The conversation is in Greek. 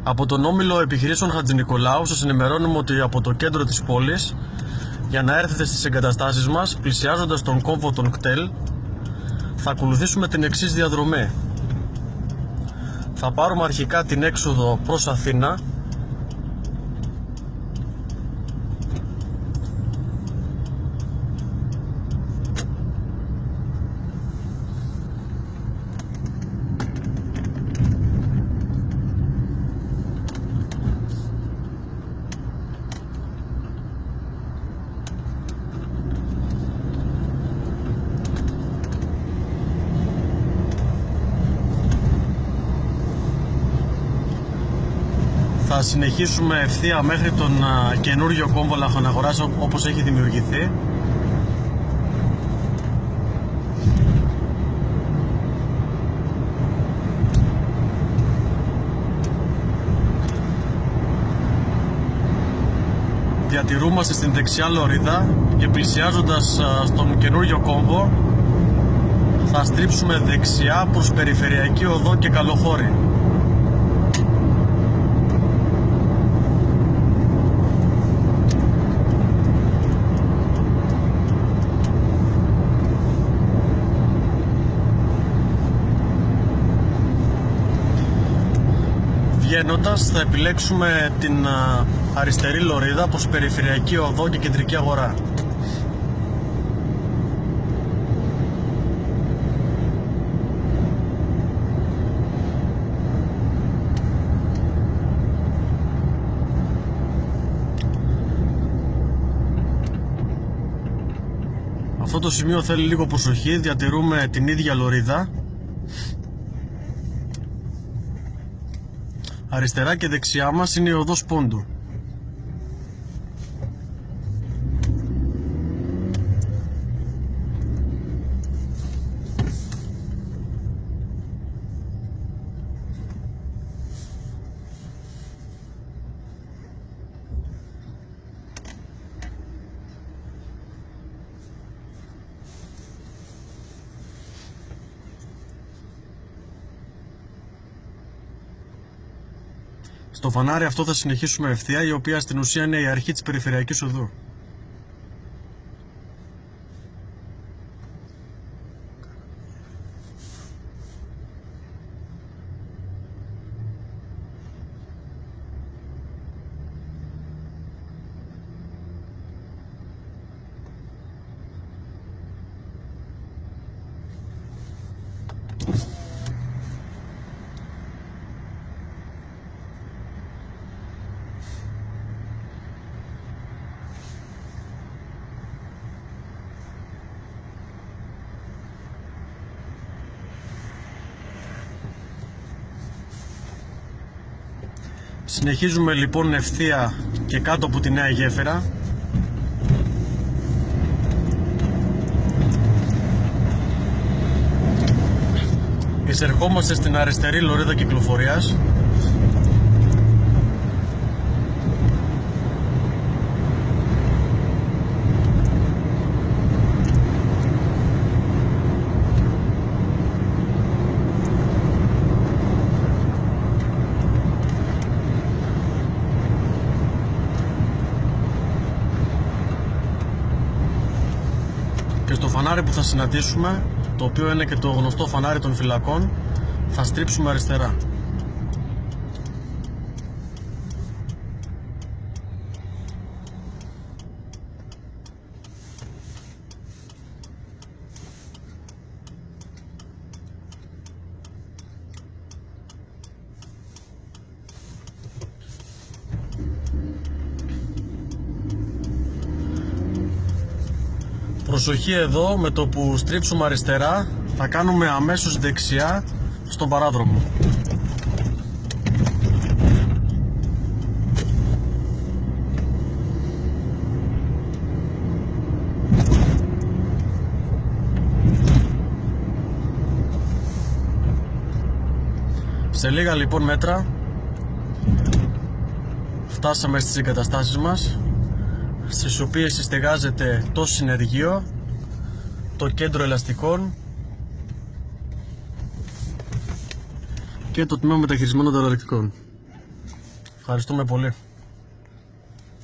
Από τον Όμιλο Επιχειρήσεων Χατζηνικολάου σας ενημερώνουμε ότι από το κέντρο της πόλης, για να έρθετε στις εγκαταστάσεις μας, πλησιάζοντας τον κόμβο των κτέλ, θα ακολουθήσουμε την εξής διαδρομή. Θα πάρουμε αρχικά την έξοδο προς Αθήνα, θα συνεχίσουμε ευθεία μέχρι τον καινούριο κόμβο Λαχαναγοράς όπως έχει δημιουργηθεί. Διατηρούμαστε στην δεξιά λωρίδα και πλησιάζοντας στον καινούριο κόμβο θα στρίψουμε δεξιά προς Περιφερειακή Οδό και Καλοχώρη. Βγαίνοντας θα επιλέξουμε την αριστερή λωρίδα προς Περιφερειακή Οδό και Κεντρική Αγορά. Αυτό το σημείο θέλει λίγο προσοχή, διατηρούμε την ίδια λωρίδα. Αριστερά και δεξιά μας είναι η οδός Πόντου. Στο φανάρι αυτό θα συνεχίσουμε ευθεία, η οποία στην ουσία είναι η αρχή της Περιφερειακής Οδού. Συνεχίζουμε λοιπόν ευθεία και κάτω από τη Νέα Γέφυρα. Εισερχόμαστε στην αριστερή λωρίδα κυκλοφορίας. Και στο φανάρι που θα συναντήσουμε, το οποίο είναι και το γνωστό φανάρι των φυλακών, θα στρίψουμε αριστερά. Προσοχή εδώ, με το που στρίψουμε αριστερά θα κάνουμε αμέσως δεξιά στον παράδρομο. Σε λίγα λοιπόν μέτρα φτάσαμε στις εγκαταστάσεις μας, στις οποίες συστεγάζεται το συνεργείο, το κέντρο ελαστικών και το τμήμα μεταχειρισμένων δωροδεκτικών. Ευχαριστούμε πολύ.